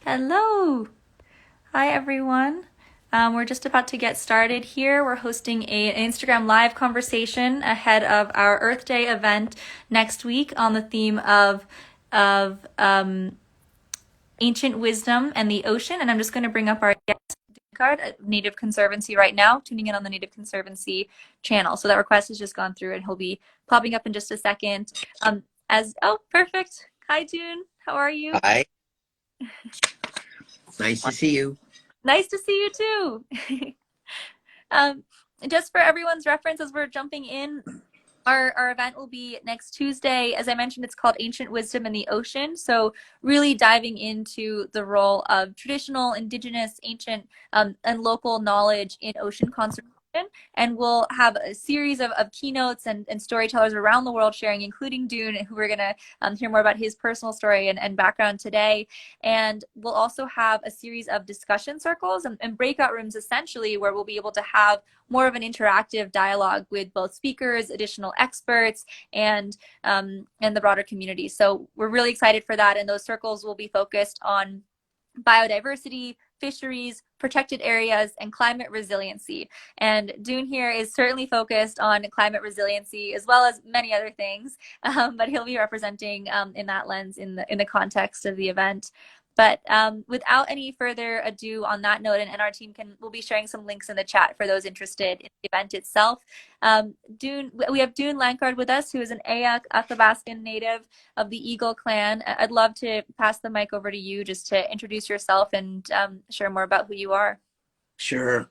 Hello. Hi, everyone. We're just about to get started here. We're hosting an Instagram live conversation ahead of our Earth Day event next week on the theme of ancient wisdom and the ocean. And I'm just going to bring up our guest card at Native Conservancy right now, tuning in on the Native Conservancy channel. So that request has just gone through and he'll be popping up in just a second. Perfect. Hi, Dune. How are you? Hi, nice to see you. Nice to see you too. Um, just for everyone's reference, as we're jumping in, our event will be next Tuesday. As I mentioned, it's called Ancient Wisdom in the Ocean. So, really diving into the role of traditional, indigenous, ancient, and local knowledge in ocean conservation. And we'll have a series of keynotes and storytellers around the world sharing, including Dune, who we're going to hear more about his personal story and background today. And we'll also have a series of discussion circles and breakout rooms, essentially, where we'll be able to have more of an interactive dialogue with both speakers, additional experts, and the broader community. So we're really excited for that. And those circles will be focused on biodiversity, fisheries, protected areas, and climate resiliency. And Dune here is certainly focused on climate resiliency as well as many other things, but he'll be representing in that lens in the context of the event. But without any further ado on that note, and our team will be sharing some links in the chat for those interested in the event itself. We have Dune Lankard with us, who is an Eyak Athabaskan Native of the Eagle Clan. I'd love to pass the mic over to you just to introduce yourself and share more about who you are. Sure.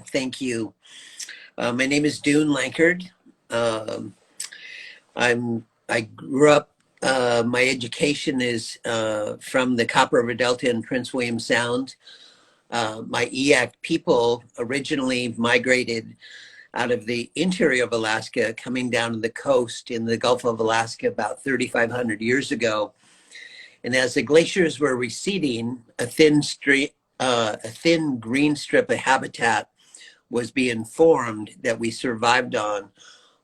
Thank you. My name is Dune Lankard. I grew up. My education is from the Copper River Delta and Prince William Sound. My Eyak people originally migrated out of the interior of Alaska, coming down to the coast in the Gulf of Alaska about 3,500 years ago. And as the glaciers were receding, a thin green strip of habitat was being formed that we survived on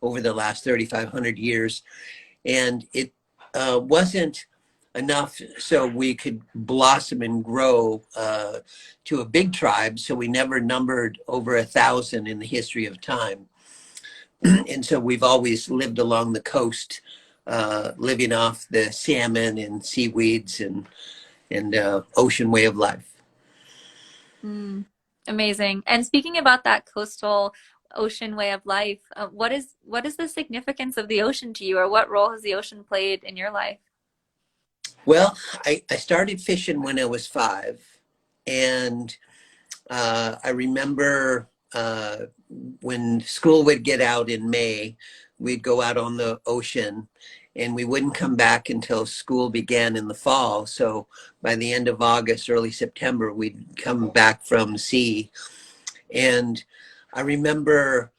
over the last 3,500 years. And it wasn't enough so we could blossom and grow to a big tribe. So we never numbered over 1,000 in the history of time. And so we've always lived along the coast, living off the salmon and seaweeds and ocean way of life. Amazing. And speaking about that coastal ocean way of life, what is the significance of the ocean to you, or what role has the ocean played in your life? Well, I started fishing when I was 5, and I remember when school would get out in May, we'd go out on the ocean, and we wouldn't come back until school began in the fall. So by the end of August, early September, we'd come back from sea. And I remember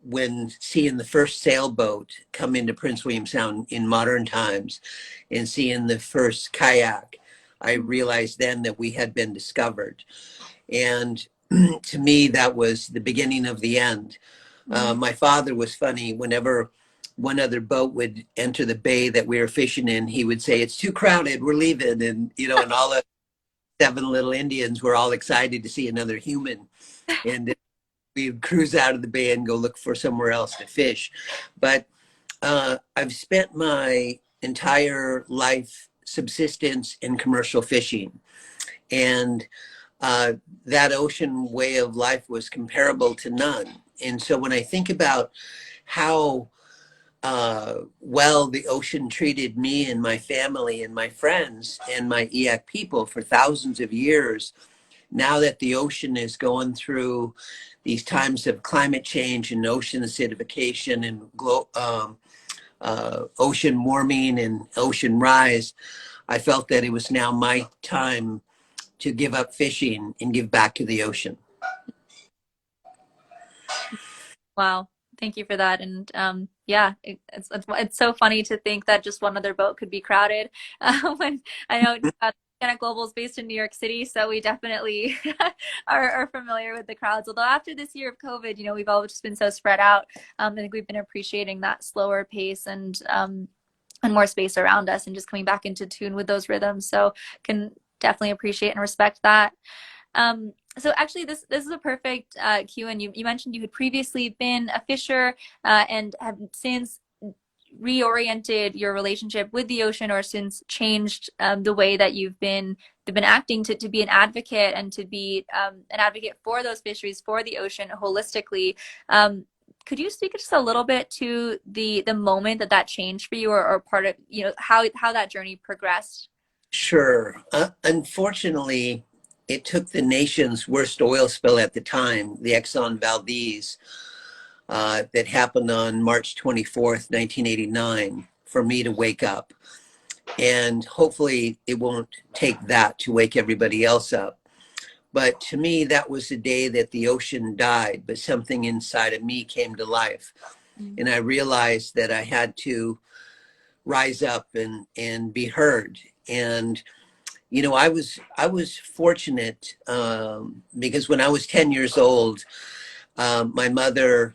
when seeing the first sailboat come into Prince William Sound in modern times and seeing the first kayak, I realized then that we had been discovered. And to me, that was the beginning of the end. My father was funny. Whenever one other boat would enter the bay that we were fishing in, he would say, "It's too crowded, we're leaving." And, and all the 7 little Indians were all excited to see another human. And we would cruise out of the bay and go look for somewhere else to fish. But I've spent my entire life subsistence in commercial fishing. And that ocean way of life was comparable to none. And so when I think about how well the ocean treated me and my family and my friends and my Eyak people for thousands of years, now that the ocean is going through these times of climate change and ocean acidification and ocean warming and ocean rise, I felt that it was now my time to give up fishing and give back to the ocean. Wow. Thank you for that. And yeah, it's so funny to think that just one other boat could be crowded. When I know Organic Global is based in New York City, so we definitely are familiar with the crowds. Although after this year of COVID, we've all just been so spread out. I think we've been appreciating that slower pace and more space around us and just coming back into tune with those rhythms. So can definitely appreciate and respect that. So actually, this is a perfect cue. And you mentioned you had previously been a fisher and have since reoriented your relationship with the ocean, or since changed the way that you've been acting to be an advocate and to be an advocate for those fisheries, for the ocean holistically. Could you speak just a little bit to the moment that that changed for you, or part of how that journey progressed? Sure. Unfortunately, it took the nation's worst oil spill at the time, the Exxon Valdez, that happened on March 24th, 1989, for me to wake up. And hopefully it won't take that to wake everybody else up. But to me, that was the day that the ocean died, but something inside of me came to life. And I realized that I had to rise up and be heard. And I was fortunate, because when I was 10 years old, my mother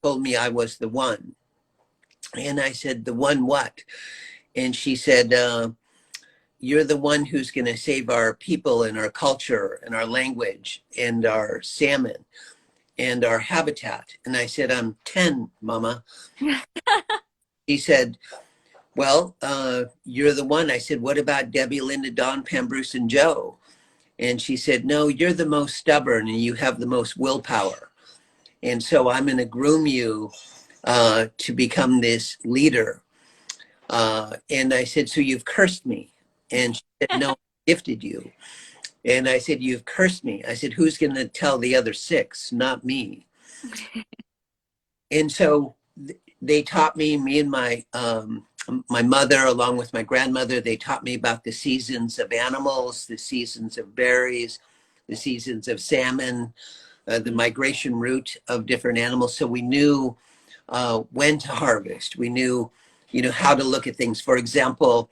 told me I was the one. And I said, the one what? And she said, you're the one who's going to save our people and our culture and our language and our salmon and our habitat. And I said, I'm 10, Mama. She said, well, you're the one. I said, what about Debbie, Linda, Dawn, Pam, Bruce, and Joe? And she said, no, you're the most stubborn and you have the most willpower. And so I'm going to groom you to become this leader. And I said, so you've cursed me? And she said, no, I gifted you. And I said, you've cursed me. I said, who's going to tell the other six? Not me. And so they taught me and my mother, along with my grandmother, they taught me about the seasons of animals, the seasons of berries, the seasons of salmon, the migration route of different animals. So we knew when to harvest. We knew, how to look at things. For example,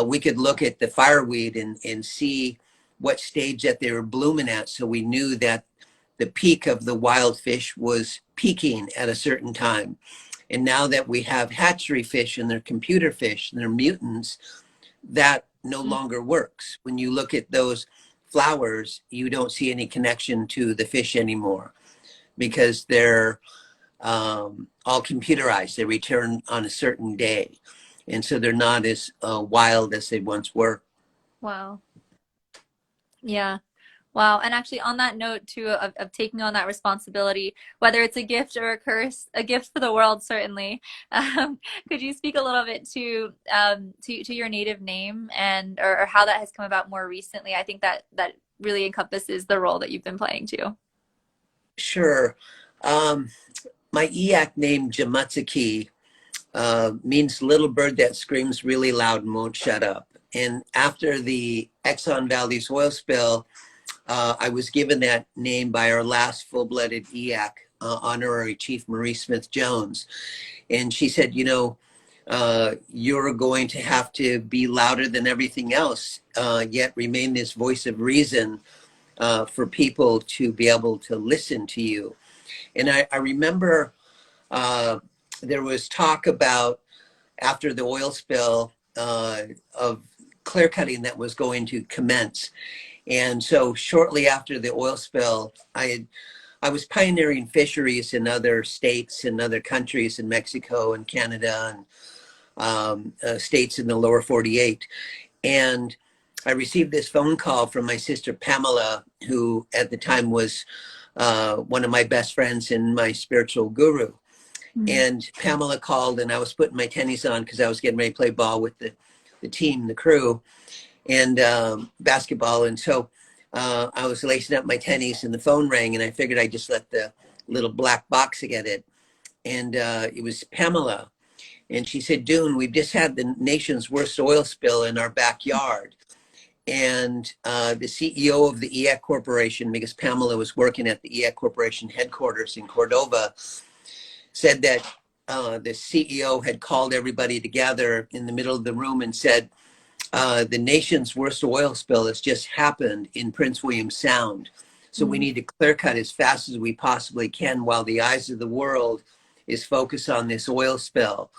we could look at the fireweed and see what stage that they were blooming at. So we knew that the peak of the wild fish was peaking at a certain time. And now that we have hatchery fish and they're computer fish and they're mutants, that no longer works. When you look at those flowers, you don't see any connection to the fish anymore because they're all computerized. They return on a certain day. And so they're not as wild as they once were. Wow. Yeah. Wow. And actually, on that note, too, of taking on that responsibility, whether it's a gift or a curse, a gift for the world, certainly. Could you speak a little bit to your native name and or how that has come about more recently? I think that really encompasses the role that you've been playing too. Sure. My Eyak name, Jamatsuki, means little bird that screams really loud and won't shut up. And after the Exxon Valdez oil spill, I was given that name by our last full-blooded Eyak, honorary Chief Marie Smith Jones. And she said, you're going to have to be louder than everything else, yet remain this voice of reason for people to be able to listen to you. And I remember there was talk about, after the oil spill, of clear cutting that was going to commence. And so shortly after the oil spill, I was pioneering fisheries in other states and other countries in Mexico and Canada and states in the lower 48. And I received this phone call from my sister Pamela, who at the time was one of my best friends and my spiritual guru. And Pamela called, and I was putting my tennies on because I was getting ready to play ball with the team, the crew, and basketball. And so I was lacing up my tennies, and the phone rang, and I figured I'd just let the little black box get it. And it was Pamela. And she said, Dune, we've just had the nation's worst oil spill in our backyard. And the CEO of the Eyak Corporation, because Pamela was working at the Eyak Corporation headquarters in Cordova, said that the CEO had called everybody together in the middle of the room and said, the nation's worst oil spill has just happened in Prince William Sound. So we need to clear cut as fast as we possibly can while the eyes of the world is focused on this oil spill.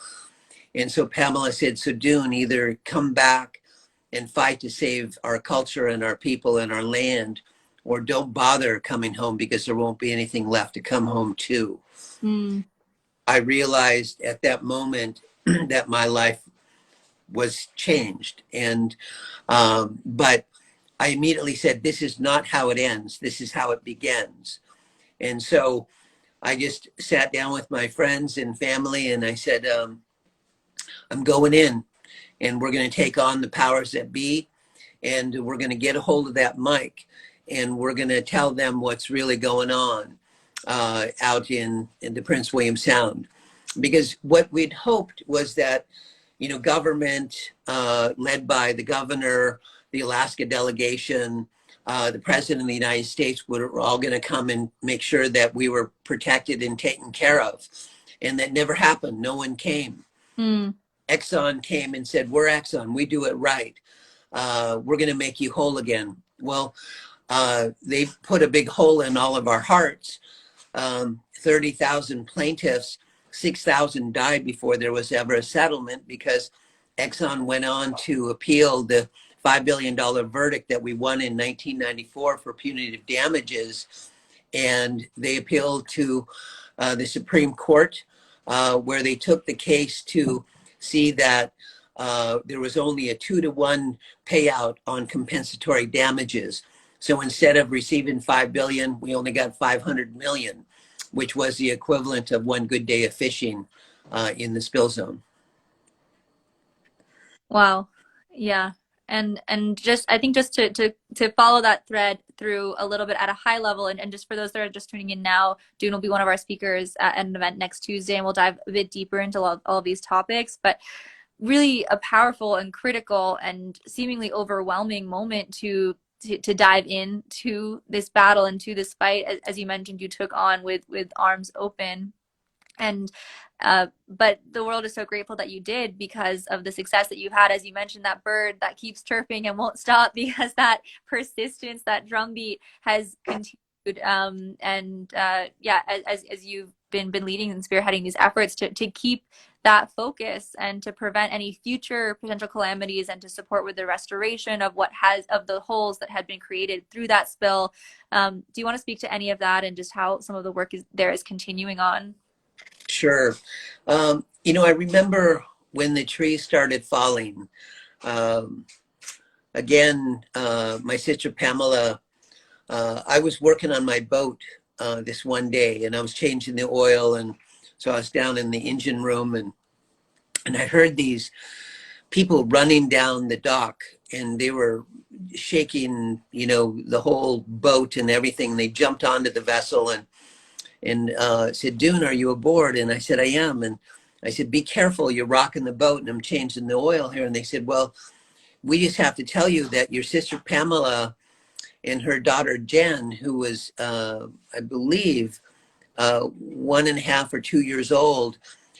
And so Pamela said, so Dune, either come back and fight to save our culture and our people and our land, or don't bother coming home because there won't be anything left to come home to. Mm. I realized at that moment that my life was changed. And, but I immediately said, this is not how it ends. This is how it begins. And so I just sat down with my friends and family and I said, I'm going in and we're going to take on the powers that be. And we're going to get a hold of that mic and we're going to tell them what's really going on out in the Prince William Sound. Because what we'd hoped was that, you know, government led by the governor, the Alaska delegation, the president of the United States were all going to come and make sure that we were protected and taken care of. And that never happened. No one came. Mm. Exxon came and said, we're Exxon. We do it right. We're going to make you whole again. Well, they put a big hole in all of our hearts. 30,000 plaintiffs, 6,000 died before there was ever a settlement because Exxon went on to appeal the $5 billion verdict that we won in 1994 for punitive damages. And they appealed to the Supreme Court, where they took the case to see that there was only a 2-to-1 payout on compensatory damages. So instead of receiving $5 billion, we only got $500 million, which was the equivalent of one good day of fishing in the spill zone. Wow. Yeah. And just I think just to follow that thread through a little bit at a high level, and just for those that are just tuning in now, Dune will be one of our speakers at an event next Tuesday, and we'll dive a bit deeper into all of these topics. But really a powerful and critical and seemingly overwhelming moment to dive into this battle and to this fight, as you mentioned, you took on with arms open. And but the world is so grateful that you did because of the success that you've had. As you mentioned, that bird that keeps chirping and won't stop because that persistence, that drumbeat has continued. Yeah, as you've been leading and spearheading these efforts to keep that focus and to prevent any future potential calamities and to support with the restoration of of the holes that had been created through that spill. Do you want to speak to any of that and just how some of the work is continuing on? Sure. You know, I remember when the trees started falling. Um, Again, my sister Pamela, I was working on my boat this one day and I was changing the oil. And so I was down in the engine room and I heard these people running down the dock and they were shaking, you know, the whole boat and everything. They jumped onto the vessel and said, Dune, are you aboard? And I said, I am. And I said, be careful, you're rocking the boat and I'm changing the oil here. And they said, well, we just have to tell you that your sister Pamela and her daughter Jen, who was, I believe, 1.5 or 2 years old,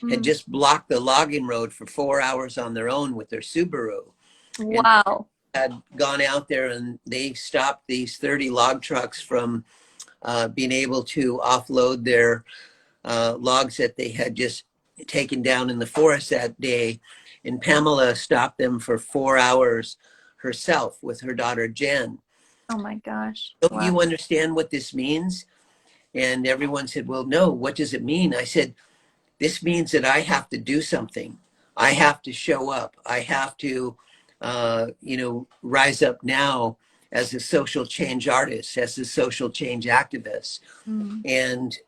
had Mm. just blocked the logging road for 4 hours on their own with their Subaru. And Wow. had gone out there and they stopped these 30 log trucks from being able to offload their logs that they had just taken down in the forest that day. And Pamela stopped them for 4 hours herself with her daughter Jen. Oh my gosh. Don't Wow. you understand what this means? And everyone said, well, no, what does it mean? I said, this means that I have to do something. I have to show up. I have to, you know, rise up now as a social change artist, as a social change activist. Mm. And,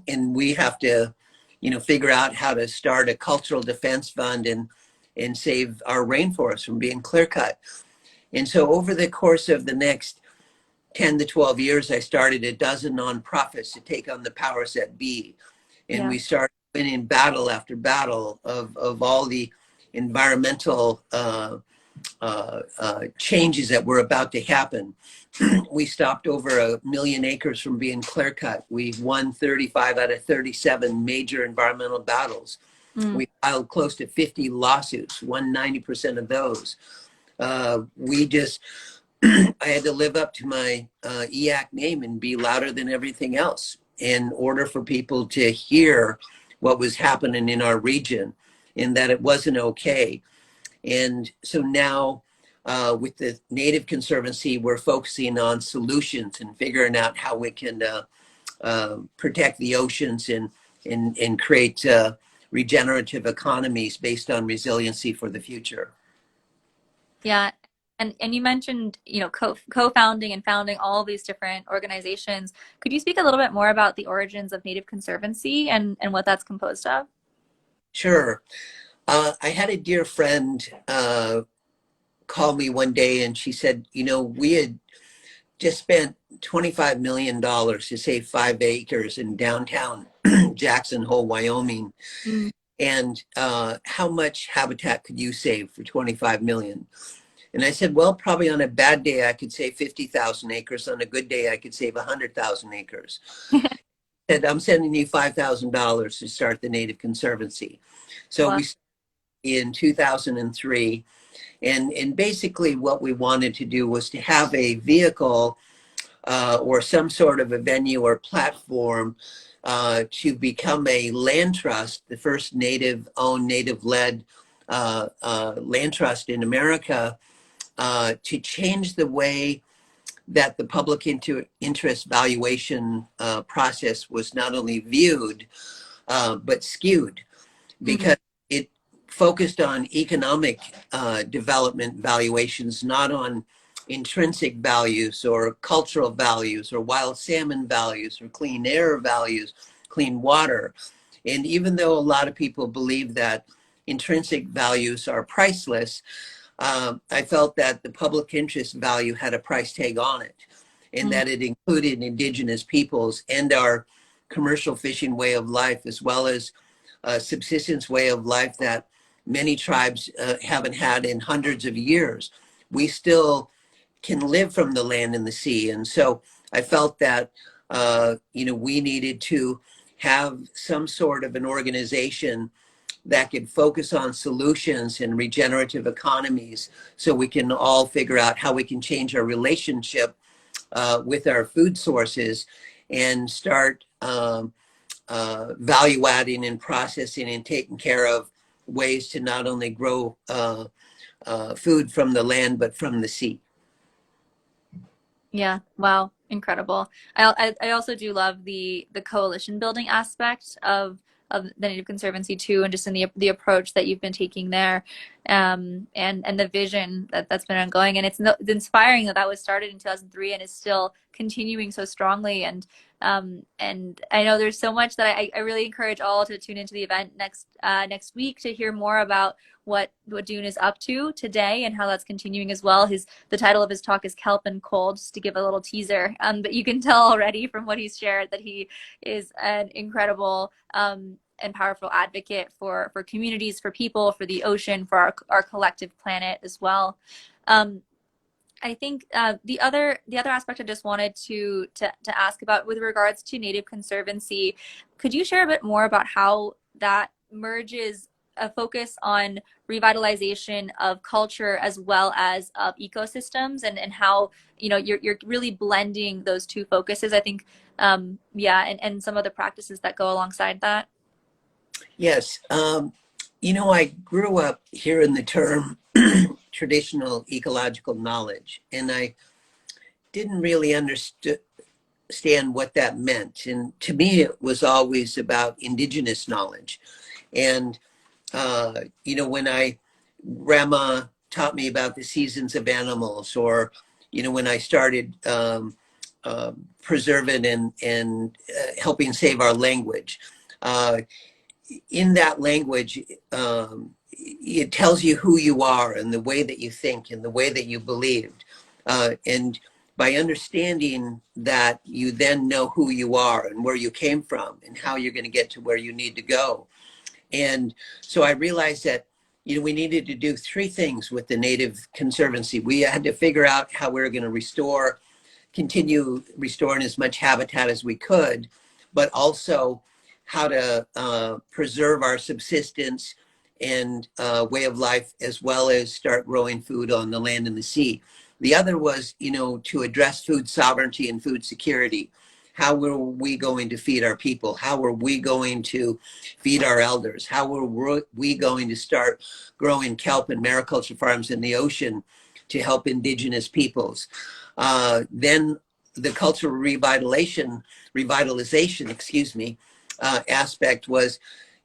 and we have to, you know, figure out how to start a cultural defense fund and save our rainforest from being clear cut. And so over the course of the next 10 to 12 years, I started a dozen nonprofits to take on the powers that be. And Yeah. we started winning battle after battle of all the environmental changes that were about to happen. We stopped over 1 million acres from being clear cut. We won 35 out of 37 major environmental battles. Mm. We filed close to 50 lawsuits, won 90% of those. We just, I had to live up to my Eyak name and be louder than everything else in order for people to hear what was happening in our region and that it wasn't okay. And so now with the Native Conservancy, we're focusing on solutions and figuring out how we can protect the oceans and create regenerative economies based on resiliency for the future. Yeah. And you mentioned, co-founding and founding all of these different organizations. Could you speak a little bit more about the origins of Native Conservancy and what that's composed of? Sure. I had a dear friend call me one day and she said, we had just spent $25 million to save 5 acres in downtown Jackson Hole, Wyoming. Mm. And how much habitat could you save for 25 million? And I said, well, probably on a bad day, I could save 50,000 acres. On a good day, I could save 100,000 acres. And I'm sending you $5,000 to start the Native Conservancy. So Wow. we started in 2003. And basically what we wanted to do was to have a vehicle or some sort of a venue or platform to become a land trust, the first native-owned, native-led land trust in America, to change the way that the public interest valuation process was not only viewed, but skewed, Mm. because it focused on economic development valuations, not on intrinsic values or cultural values or wild salmon values or clean air values, clean water. And even though a lot of people believe that intrinsic values are priceless, I felt that the public interest value had a price tag on it, and Mm. that it included indigenous peoples and our commercial fishing way of life, as well as a subsistence way of life that many tribes haven't had in hundreds of years. We still can live from the land and the sea. And so I felt that, we needed to have some sort of an organization that could focus on solutions and regenerative economies so we can all figure out how we can change our relationship with our food sources and start value adding and processing and taking care of ways to not only grow food from the land, but from the sea. Yeah, wow, incredible. I also do love the coalition building aspect of the Native Conservancy too, and just in the approach that you've been taking there, and the vision that's been ongoing, and it's inspiring that that was started in 2003 and is still continuing so strongly. And I know there's so much that I really encourage all to tune into the event next week to hear more about what Dune is up to today and how that's continuing as well. The title of his talk is Kelp and Cold, just to give a little teaser. But you can tell already from what he's shared that he is an incredible and powerful advocate for communities, for people, for the ocean, for our collective planet as well. I think the other aspect I just wanted to ask about with regards to Native Conservancy, could you share a bit more about how that merges a focus on revitalization of culture as well as of ecosystems, and how you're really blending those two focuses? I think and some of the practices that go alongside that. Yes. I grew up hearing the term traditional ecological knowledge, and I didn't really understand what that meant. And to me, it was always about indigenous knowledge. And, when grandma taught me about the seasons of animals, or, when I started preserving and helping save our language, in that language, it tells you who you are and the way that you think and the way that you believed. And by understanding that, you then know who you are and where you came from and how you're going to get to where you need to go. And so I realized that, we needed to do three things with the Native Conservancy. We had to figure out how we were going to continue restoring as much habitat as we could, but also how to preserve our subsistence and way of life, as well as start growing food on the land and the sea. The other was, to address food sovereignty and food security. how are we going to feed our people? How are we going to feed our elders? How are we going to start growing kelp and mariculture farms in the ocean to help indigenous peoples? Then the cultural revitalization, excuse me, aspect was,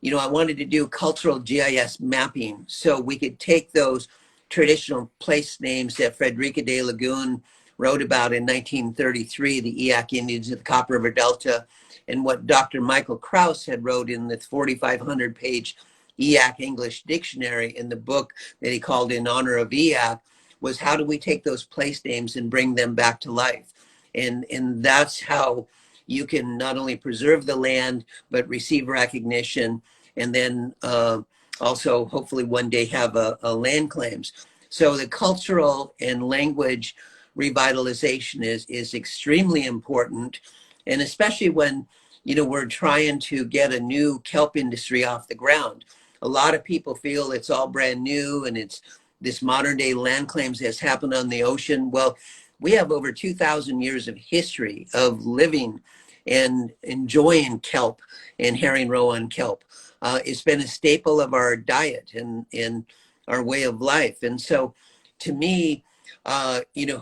I wanted to do cultural GIS mapping so we could take those traditional place names that Frederica de Lagoon wrote about in 1933, the Eyak Indians of the Copper River Delta, and what Dr. Michael Krauss had wrote in the 4,500 page Eyak English dictionary in the book that he called In Honor of Eyak, was how do we take those place names and bring them back to life? And that's how you can not only preserve the land, but receive recognition, and then also hopefully one day have a land claims. So the cultural and language revitalization is extremely important. And especially when, we're trying to get a new kelp industry off the ground. A lot of people feel it's all brand new and it's this modern day land claims has happened on the ocean. Well, we have over 2,000 years of history of living and enjoying kelp and herring roe on kelp. It's been a staple of our diet and our way of life. And so to me,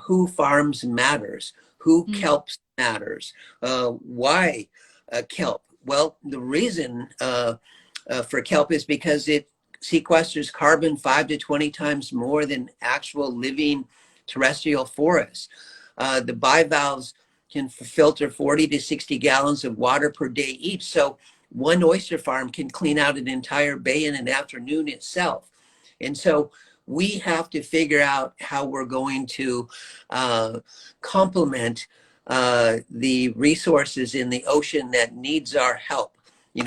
who farms matters, who kelps matters, why kelp? Well, the reason for kelp is because it sequesters carbon 5 to 20 times more than actual living terrestrial forests. The bivalves can filter 40 to 60 gallons of water per day each. So one oyster farm can clean out an entire bay in an afternoon itself. And so we have to figure out how we're going to complement the resources in the ocean that needs our help.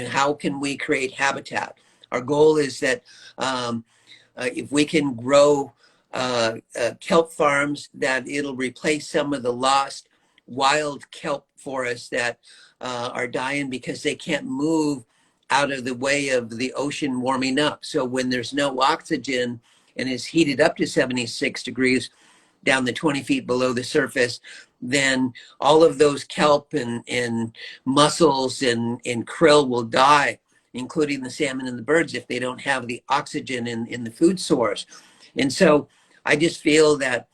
How can we create habitat? Our goal is that if we can grow kelp farms, that it'll replace some of the lost wild kelp forests that are dying because they can't move out of the way of the ocean warming up. So when there's no oxygen and it's heated up to 76 degrees down to 20 feet below the surface, then all of those kelp and mussels and krill will die, including the salmon and the birds, if they don't have the oxygen in the food source. And so I just feel that,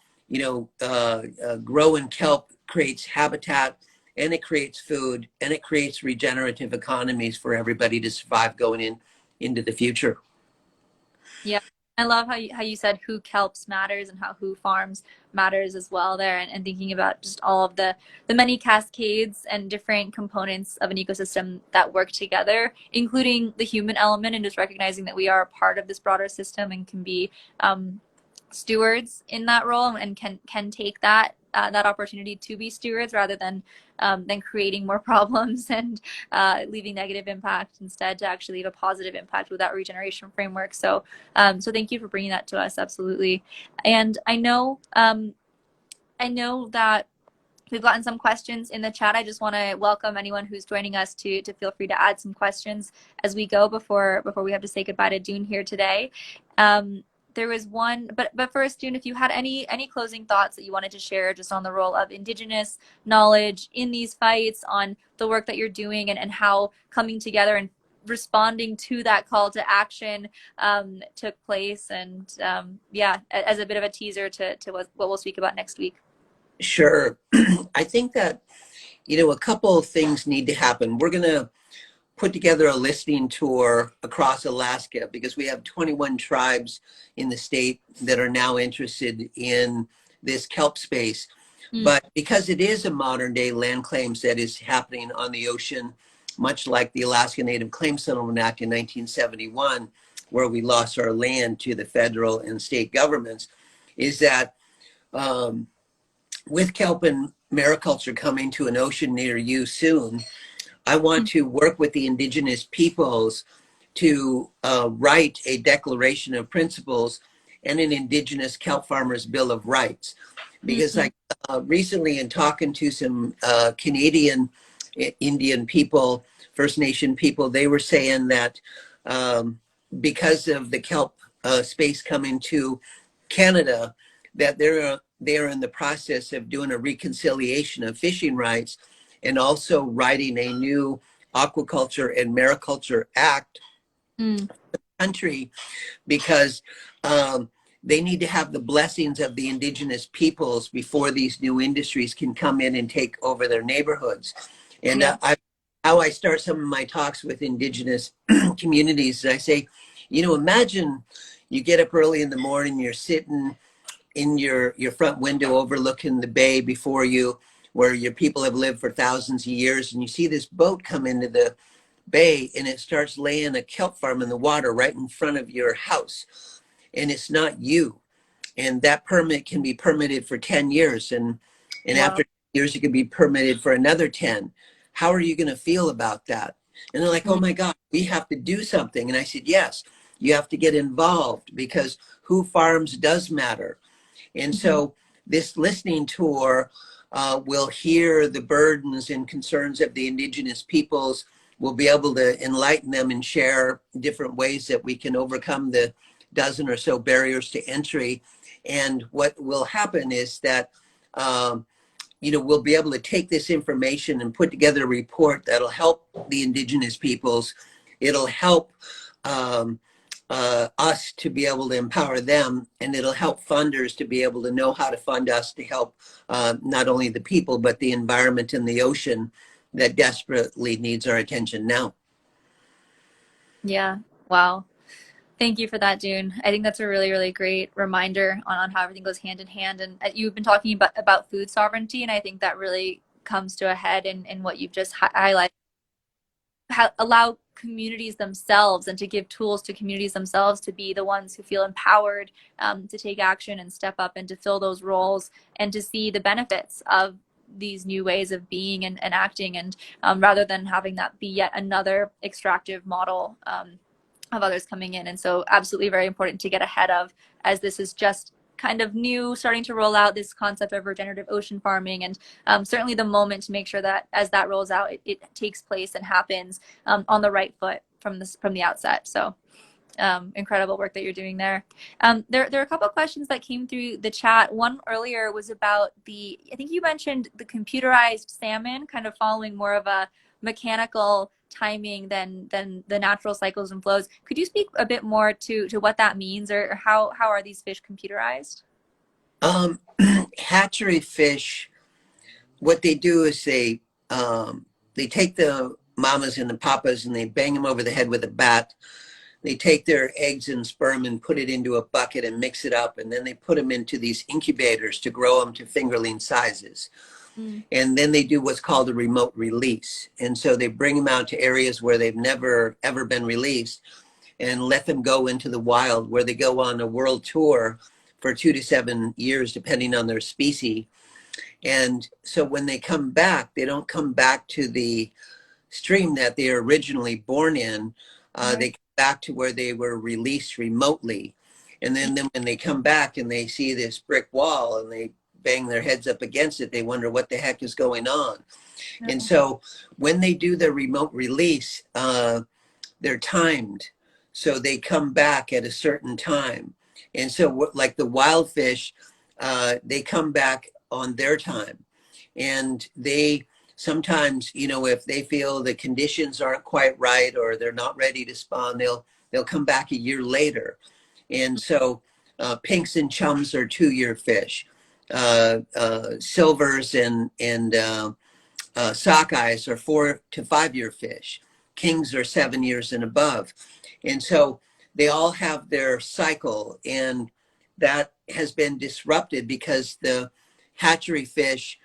growing kelp creates habitat, and it creates food, and it creates regenerative economies for everybody to survive going into the future. Yeah, I love how you said who kelps matters and how who farms matters as well there, and thinking about just all of the many cascades and different components of an ecosystem that work together, including the human element, and just recognizing that we are a part of this broader system and can be stewards in that role, and can take that that opportunity to be stewards rather than creating more problems and leaving negative impact, instead to actually leave a positive impact with that regeneration framework. So so thank you for bringing that to us. Absolutely. And I know that we've gotten some questions in the chat. I just want to welcome anyone who's joining us to feel free to add some questions as we go before we have to say goodbye to Dune here today. There was one, but first, Dune, if you had any closing thoughts that you wanted to share just on the role of Indigenous knowledge in these fights, on the work that you're doing, and how coming together and responding to that call to action took place, and yeah, as a bit of a teaser to what we'll speak about next week. Sure. I think that, a couple of things need to happen. We're going to put together a listening tour across Alaska because we have 21 tribes in the state that are now interested in this kelp space. But because it is a modern day land claims that is happening on the ocean, much like the Alaska Native Claims Settlement Act in 1971, where we lost our land to the federal and state governments, is that with kelp and mariculture coming to an ocean near you soon, I want to work with the indigenous peoples to write a declaration of principles and an indigenous kelp farmers bill of rights. Because like recently in talking to some Canadian Indian people, First Nation people, they were saying that because of the kelp space coming to Canada, that they're in the process of doing a reconciliation of fishing rights. and also writing a new aquaculture and mariculture act Mm. country because they need to have the blessings of the indigenous peoples before these new industries can come in and take over their neighborhoods. And Yeah. how I start some of my talks with indigenous communities, I say, you know, imagine you get up early in the morning, you're sitting in your front window overlooking the bay before you, where your people have lived for thousands of years, and you see this boat come into the bay and it starts laying a kelp farm in the water right in front of your house, and it's not you. And that permit can be permitted for 10 years, and Wow. after years it can be permitted for another 10. How are you going to feel about that? And they're like, oh Mm. my god, we have to do something. And I said, yes, you have to get involved, because who farms does matter. And Mhm. so this listening tour will hear the burdens and concerns of the indigenous peoples. We'll be able to enlighten them and share different ways that we can overcome the dozen or so barriers to entry. And what will happen is that, you know, we'll be able to take this information and put together a report that'll help the indigenous peoples. It'll help um, us to be able to empower them, and it'll help funders to be able to know how to fund us to help not only the people, but the environment and the ocean that desperately needs our attention now. Yeah. Wow. Thank you for that, Dune. I think that's a really, really great reminder on how everything goes hand in hand. And you've been talking about food sovereignty, and I think that really comes to a head in what you've just highlighted. Allow communities themselves and to give tools to communities themselves to be the ones who feel empowered to take action and step up and to fill those roles and to see the benefits of these new ways of being and acting, and rather than having that be yet another extractive model of others coming in. And so absolutely very important to get ahead of, as this is just kind of new, starting to roll out this concept of regenerative ocean farming, and certainly the moment to make sure that as that rolls out, it takes place and happens on the right foot from the outset. So incredible work that you're doing there. There are a couple of questions that came through the chat. One earlier was about I think you mentioned the computerized salmon kind of following more of a mechanical timing than the natural cycles and flows. Could you speak a bit more to what that means, or how are these fish computerized? Um, hatchery fish, what they do is they take the mamas and the papas and they bang them over the head with a bat. They take their eggs and sperm and put it into a bucket and mix it up, and then they put them into these incubators to grow them to fingerling sizes. Mm. And then they do what's called a remote release. And so they bring them out to areas where they've never ever been released and let them go into the wild, where they go on a world tour for 2 to 7 years, depending on their species. And so when they come back, they don't come back to the stream that they were originally born in. Right. They come back to where they were released remotely. And then when they come back and they see this brick wall and they bang their heads up against it, they wonder what the heck is going on. And No. so when they do the remote release, they're timed. So they come back at a certain time. And so like the wild fish, they come back on their time. And they sometimes, you know, if they feel the conditions aren't quite right or they're not ready to spawn, they'll come back a year later. And so pinks and chums are 2-year fish. Silvers and sockeyes are 4 to 5 year fish. Kings are 7 years and above. And so they all have their cycle, and that has been disrupted because the hatchery fish,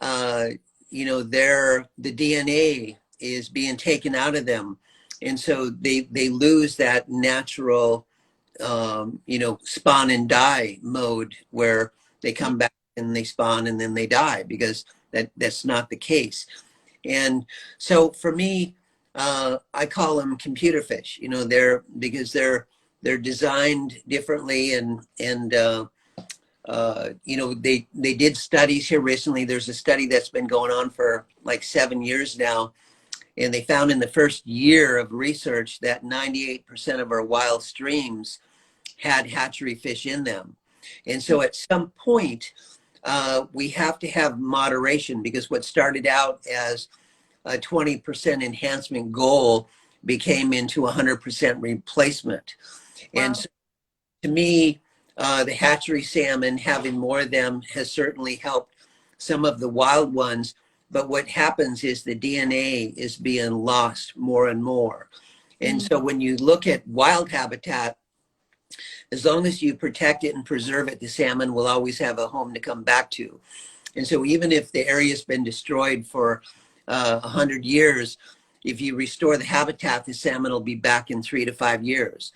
uh, you know, the DNA is being taken out of them. And so they lose that natural, you know, spawn and die mode where they come back and they spawn and then they die, because that's not the case. And so for me, I call them computer fish. You know, they're designed differently, and you know, they did studies here recently. There's a study that's been going on for like 7 years now, and they found in the first year of research that 98% of our wild streams had hatchery fish in them. And so at some point, we have to have moderation, because what started out as a 20% enhancement goal became into 100% replacement. And Wow. so to me, the hatchery salmon, having more of them has certainly helped some of the wild ones. But what happens is the DNA is being lost more and more. And Mm. so when you look at wild habitat, as long as you protect it and preserve it, the salmon will always have a home to come back to. And so even if the area's been destroyed for 100 years, if you restore the habitat, the salmon will be back in 3 to 5 years.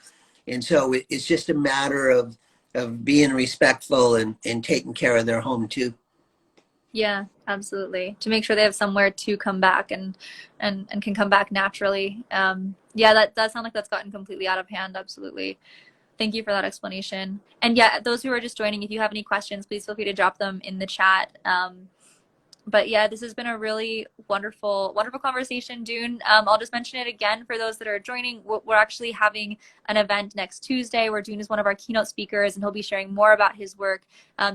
And so it's just a matter of being respectful and taking care of their home too. Yeah, absolutely. To make sure they have somewhere to come back and can come back naturally. Yeah, that does sound like that's gotten completely out of hand. Absolutely. Thank you for that explanation. And yeah, those who are just joining, if you have any questions, please feel free to drop them in the chat. But yeah, this has been a really wonderful, wonderful conversation, Dune. I'll just mention it again for those that are joining. We're actually having an event next Tuesday where Dune is one of our keynote speakers, and he'll be sharing more about his work.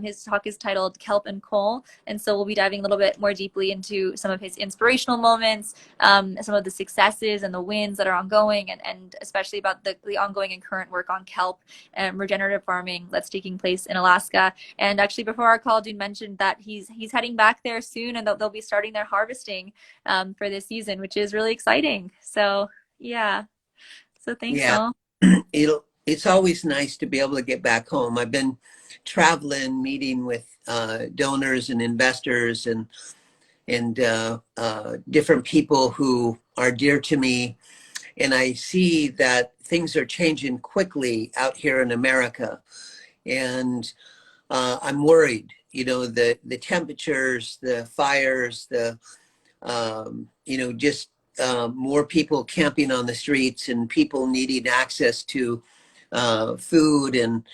His talk is titled Kelp and Coal, and so we'll be diving a little bit more deeply into some of his inspirational moments, some of the successes and the wins that are ongoing, and especially about the ongoing and current work on kelp and regenerative farming that's taking place in Alaska. And actually, before our call, Dune mentioned that he's heading back there soon, and they'll be starting their harvesting for this season, which is really exciting. So yeah, so thanks Yeah, all. it's always nice to be able to get back home. I've been traveling, meeting with donors and investors and different people who are dear to me, and I see that things are changing quickly out here in America, and I'm worried. You know, the temperatures, the fires, just more people camping on the streets and people needing access to food and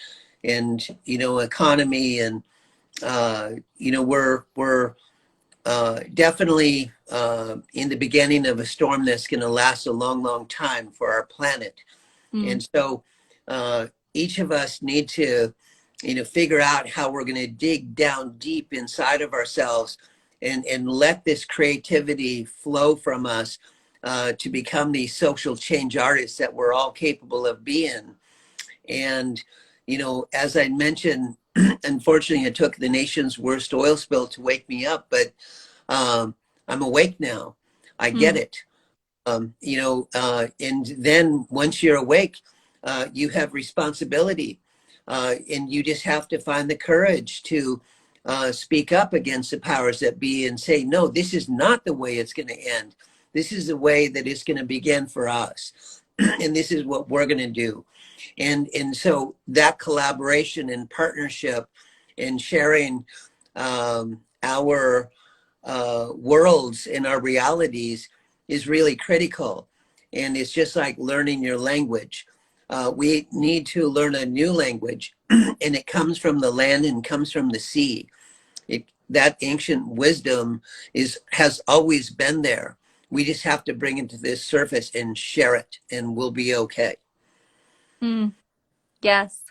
economy, and we're definitely in the beginning of a storm that's going to last a long, long time for our planet. Mm. And so each of us need to, figure out how we're going to dig down deep inside of ourselves and let this creativity flow from us to become these social change artists that we're all capable of being. And, as I mentioned, unfortunately, it took the nation's worst oil spill to wake me up, but I'm awake now. I get Mm. it. And then once you're awake, you have responsibility, and you just have to find the courage to speak up against the powers that be and say, no, this is not the way it's going to end. This is the way that it's going to begin for us. And this is what we're going to do. And so that collaboration and partnership and sharing our worlds and our realities is really critical. And it's just like learning your language. We need to learn a new language, and it comes from the land and comes from the sea. That ancient wisdom has always been there. We just have to bring it to this surface and share it, and we'll be okay. Mm. Yes.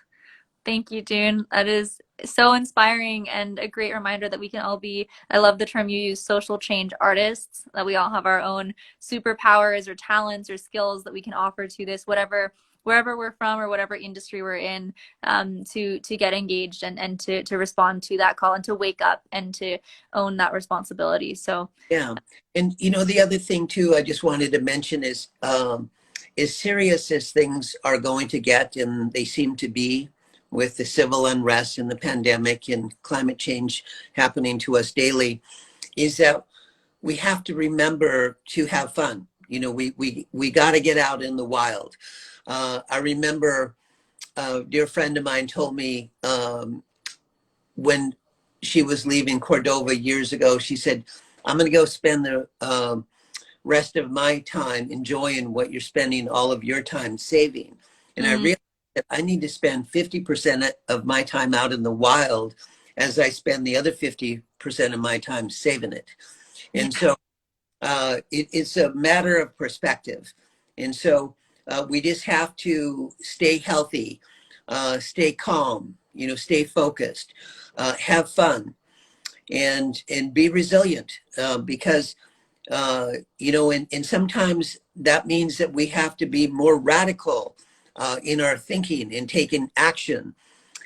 Thank you, June. That is so inspiring and a great reminder that we can all be, I love the term you use, social change artists, that we all have our own superpowers or talents or skills that we can offer to this, wherever we're from or whatever industry we're in, to get engaged and to respond to that call and to wake up and to own that responsibility. So Yeah. And the other thing too, I just wanted to mention is as serious as things are going to get, and they seem to be with the civil unrest and the pandemic and climate change happening to us daily, is that we have to remember to have fun. We got to get out in the wild. I remember a dear friend of mine told me when she was leaving Cordova years ago, she said, I'm going to go spend the rest of my time enjoying what you're spending all of your time saving. And I mm, realized that I need to spend 50% of my time out in the wild as I spend the other 50% of my time saving it. yeah. And so it's a matter of perspective. And so we just have to stay healthy, stay calm, stay focused, have fun. and be resilient, because and sometimes that means that we have to be more radical in our thinking and taking action.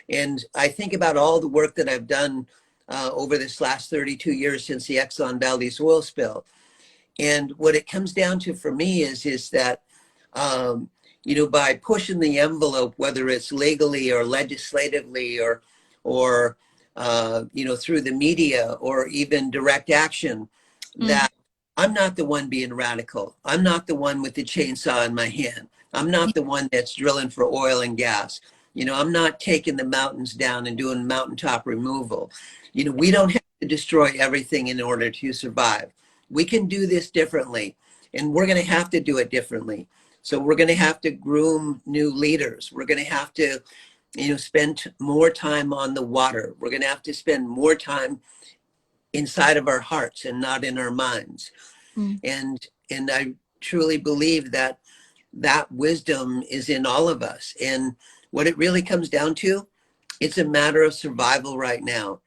And I think about all the work that I've done over this last 32 years since the Exxon Valdez oil spill. And what it comes down to for me is that, by pushing the envelope, whether it's legally or legislatively or through the media or even direct action, Mm, that I'm not the one being radical. I'm not the one with the chainsaw in my hand. I'm not the one that's drilling for oil and gas. I'm not taking the mountains down and doing mountaintop removal. We don't have to destroy everything in order to survive. We can do this differently, and we're going to have to do it differently. So we're going to have to groom new leaders. We're going to have to, spend more time on the water. We're going to have to spend more time inside of our hearts and not in our minds. mm, And I truly believe that that wisdom is in all of us. And what it really comes down to, it's a matter of survival right now.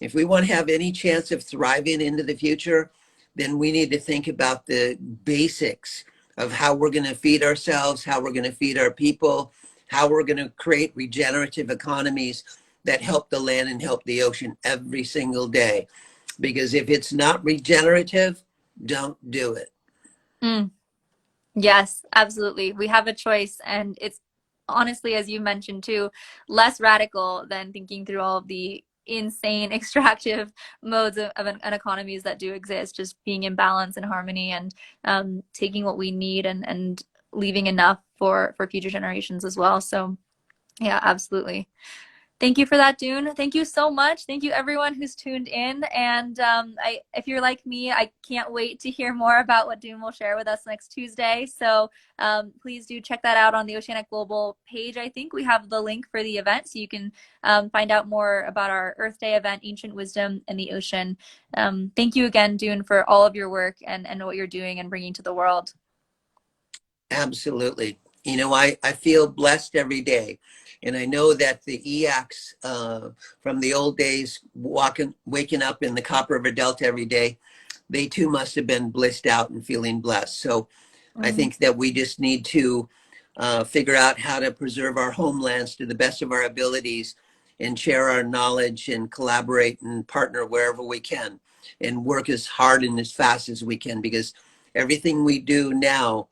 If we want to have any chance of thriving into the future, then we need to think about the basics of how we're going to feed ourselves, how we're going to feed our people, how we're going to create regenerative economies that help the land and help the ocean every single day. Because if it's not regenerative, don't do it. mm. Yes, absolutely. We have a choice, and it's honestly, as you mentioned too, less radical than thinking through all of the insane extractive modes of an economies that do exist, just being in balance and harmony and taking what we need and leaving enough for future generations as well. So yeah, absolutely. Thank you for that, Dune. Thank you so much. Thank you, everyone who's tuned in. And if you're like me, I can't wait to hear more about what Dune will share with us next Tuesday. So please do check that out on the Oceanic Global page. I think we have the link for the event, so you can find out more about our Earth Day event, Ancient Wisdom in the Ocean. Thank you again, Dune, for all of your work and what you're doing and bringing to the world. Absolutely. I feel blessed every day. And I know that the Eyaks from the old days, waking up in the Copper River Delta every day, they too must have been blissed out and feeling blessed. So I Mm, think that we just need to figure out how to preserve our homelands to the best of our abilities and share our knowledge and collaborate and partner wherever we can and work as hard and as fast as we can, because everything we do now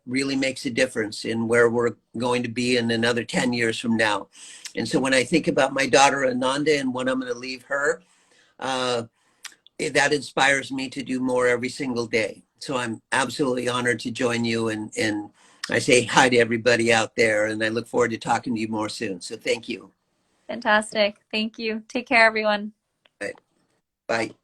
really makes a difference in where we're going to be in another 10 years from now. And so when I think about my daughter Ananda and what I'm going to leave her, uh, that inspires me to do more every single day. So I'm absolutely honored to join you, and I say hi to everybody out there, and I look forward to talking to you more soon. So thank you. fantastic. Thank you. Take care, everyone. Bye. Bye.